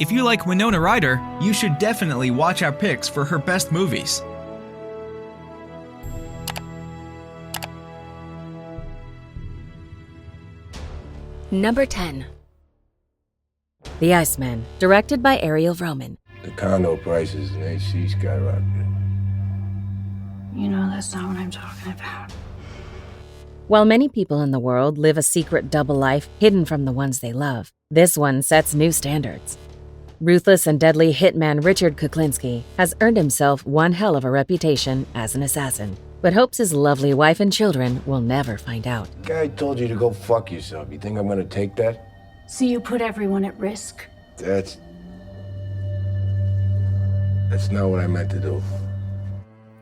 If you like Winona Ryder, you should definitely watch our picks for her best movies. Number 10. The Iceman, directed by Ariel Vroman. The condo prices in AC skyrocketed. You know, that's not what I'm talking about. While many people in the world live a secret double life hidden from the ones they love, this one sets new standards. Ruthless and deadly hitman Richard Kuklinski has earned himself one hell of a reputation as an assassin, but hopes his lovely wife and children will never find out. Guy told you to go fuck yourself. You think I'm gonna take that? So you put everyone at risk? That's not what I meant to do.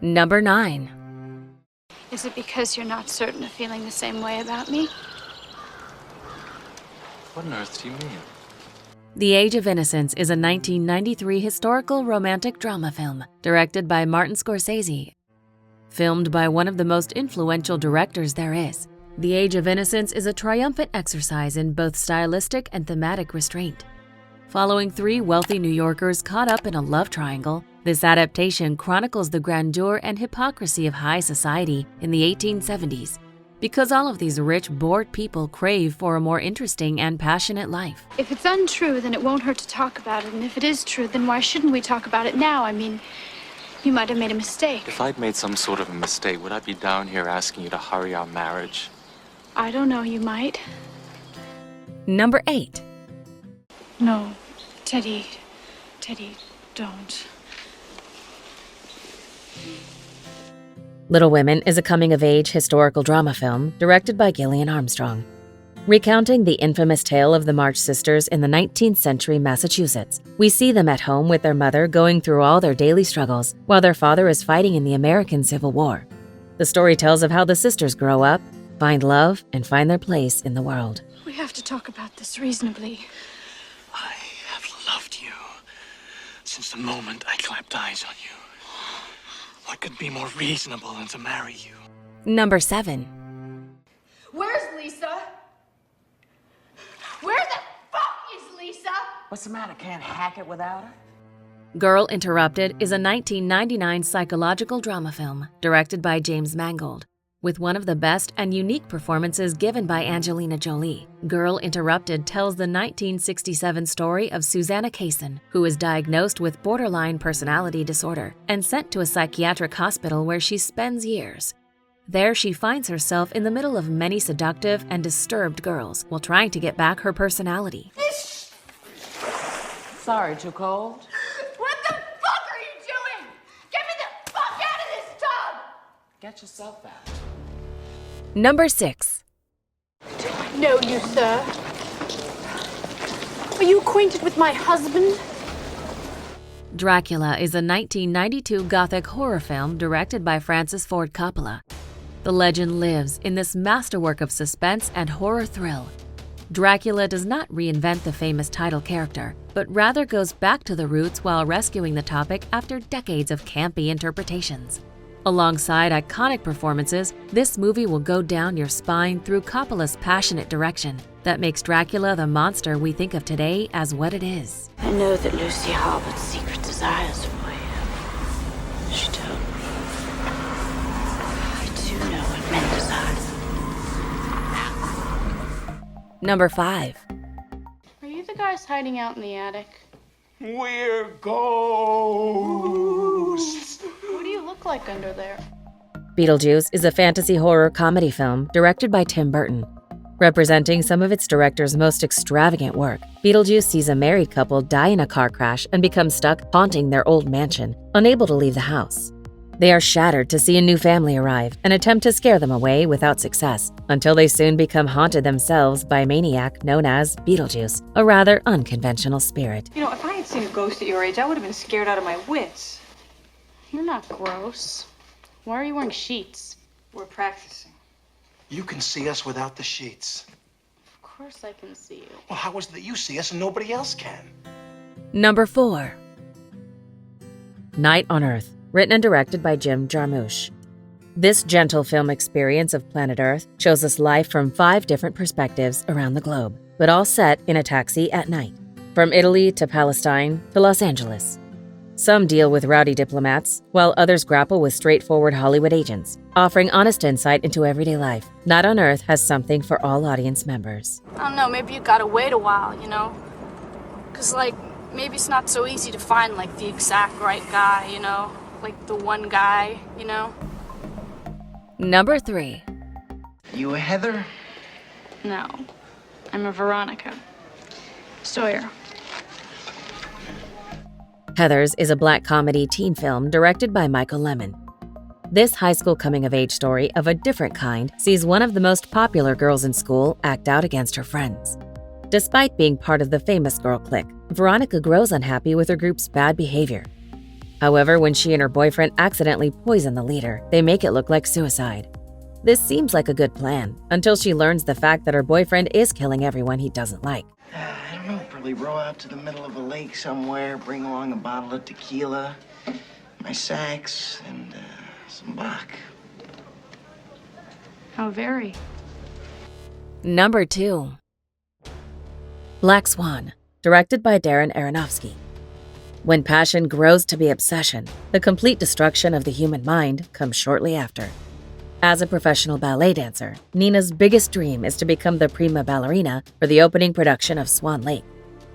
Number 9. Is it because you're not certain of feeling the same way about me? What on earth do you mean? The Age of Innocence is a 1993 historical romantic drama film directed by Martin Scorsese. Filmed by one of the most influential directors there is, The Age of Innocence is a triumphant exercise in both stylistic and thematic restraint. Following 3 wealthy New Yorkers caught up in a love triangle, this adaptation chronicles the grandeur and hypocrisy of high society in the 1870s, because all of these rich, bored people crave for a more interesting and passionate life. If it's untrue, then it won't hurt to talk about it. And if it is true, then why shouldn't we talk about it now? I mean, you might have made a mistake. If I'd made some sort of a mistake, would I be down here asking you to hurry our marriage? I don't know, you might. Number 8. No, Teddy, don't. Little Women is a coming-of-age historical drama film directed by Gillian Armstrong. Recounting the infamous tale of the March sisters in the 19th century Massachusetts, we see them at home with their mother going through all their daily struggles while their father is fighting in the American Civil War. The story tells of how the sisters grow up, find love, and find their place in the world. We have to talk about this reasonably. I have loved you since the moment I clapped eyes on you. What could be more reasonable than to marry you? Number 7. Where's Lisa? Where the fuck is Lisa? What's the matter? Can't hack it without her? Girl Interrupted is a 1999 psychological drama film directed by James Mangold, with one of the best and unique performances given by Angelina Jolie. Girl Interrupted tells the 1967 story of Susanna Kaysen, who is diagnosed with borderline personality disorder and sent to a psychiatric hospital where she spends years. There, she finds herself in the middle of many seductive and disturbed girls while trying to get back her personality. Sorry, too cold? What the fuck are you doing? Get me the fuck out of this tub! Get yourself out. Number 6. Do I know you, sir? Are you acquainted with my husband? Dracula is a 1992 Gothic horror film directed by Francis Ford Coppola. The legend lives in this masterwork of suspense and horror thrill. Dracula does not reinvent the famous title character, but rather goes back to the roots while rescuing the topic after decades of campy interpretations. Alongside iconic performances, this movie will go down your spine through Coppola's passionate direction that makes Dracula the monster we think of today as what it is. I know that Lucy harbored secret desires for you. She told me. I do know what men desire. Number 5. Are you the guys hiding out in the attic? We're ghosts. What do you look like under there? Beetlejuice is a fantasy horror comedy film directed by Tim Burton. Representing some of its director's most extravagant work, Beetlejuice sees a married couple die in a car crash and become stuck haunting their old mansion, unable to leave the house. They are shattered to see a new family arrive and attempt to scare them away without success, until they soon become haunted themselves by a maniac known as Beetlejuice, a rather unconventional spirit. You know, if I had seen a ghost at your age, I would have been scared out of my wits. You're not gross. Why are you wearing sheets? We're practicing. You can see us without the sheets. Of course I can see you. Well, how is it that you see us and nobody else can? Number 4. Night on Earth, written and directed by Jim Jarmusch. This gentle film experience of planet Earth shows us life from 5 different perspectives around the globe, but all set in a taxi at night. from Italy to Palestine to Los Angeles. Some deal with rowdy diplomats, while others grapple with straightforward Hollywood agents, offering honest insight into everyday life. Not on Earth has something for all audience members. I don't know, maybe you gotta wait a while, you know? Cause, like, maybe it's not so easy to find, like, the exact right guy, you know? Like, the one guy, you know? Number 3. You a Heather? No. I'm a Veronica. Sawyer. Heathers is a black comedy teen film directed by Michael Lemmon. This high school coming-of-age story of a different kind sees one of the most popular girls in school act out against her friends. Despite being part of the famous girl clique, Veronica grows unhappy with her group's bad behavior. However, when she and her boyfriend accidentally poison the leader, they make it look like suicide. This seems like a good plan, until she learns the fact that her boyfriend is killing everyone he doesn't like. I don't know, probably row out to the middle of a lake somewhere, bring along a bottle of tequila, my sax, and some Bach. How very. Number 2. Black Swan, directed by Darren Aronofsky. When passion grows to be obsession, the complete destruction of the human mind comes shortly after. As a professional ballet dancer, Nina's biggest dream is to become the prima ballerina for the opening production of Swan Lake.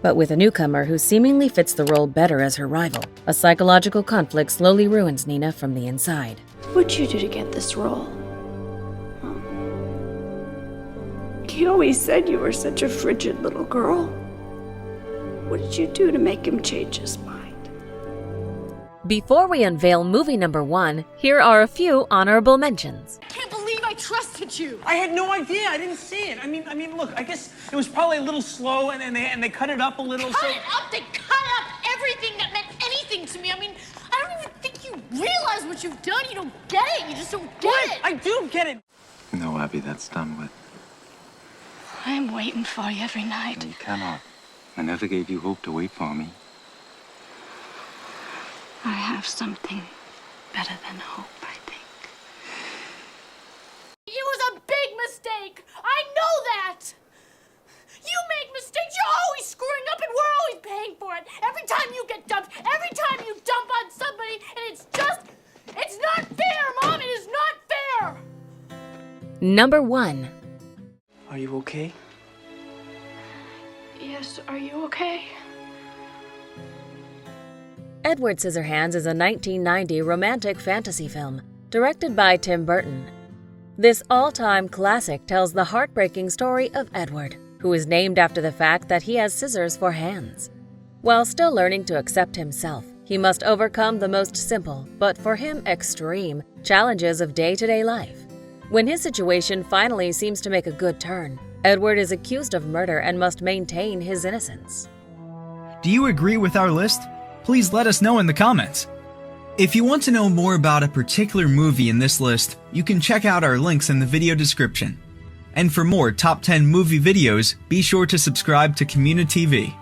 But with a newcomer who seemingly fits the role better as her rival, a psychological conflict slowly ruins Nina from the inside. What'd you do to get this role? He always said you were such a frigid little girl. What did you do to make him change his mind? Before we unveil movie number 1, here are a few honorable mentions. Can't believe I trusted you. I had no idea. I didn't see it. I mean, look. I guess it was probably a little slow, and they cut it up a little. Cut it up. They cut up everything that meant anything to me. I mean, I don't even think you realize what you've done. You don't get it. You just don't get it. I do get it. No, Abby, that's done with. I'm waiting for you every night. You cannot. I never gave you hope to wait for me. I have something better than hope, I think. It was a big mistake. I know that. You make mistakes. You're always screwing up, and we're always paying for it. Every time you get dumped, every time you dump on somebody, and it's not fair, Mom. It is not fair. Number 1. Are you okay? Yes, are you okay? Edward Scissorhands is a 1990 romantic fantasy film, directed by Tim Burton. This all-time classic tells the heartbreaking story of Edward, who is named after the fact that he has scissors for hands. While still learning to accept himself, he must overcome the most simple, but for him extreme, challenges of day-to-day life. When his situation finally seems to make a good turn, Edward is accused of murder and must maintain his innocence. Do you agree with our list? Please let us know in the comments. If you want to know more about a particular movie in this list, you can check out our links in the video description. And for more top 10 movie videos, be sure to subscribe to communiTV.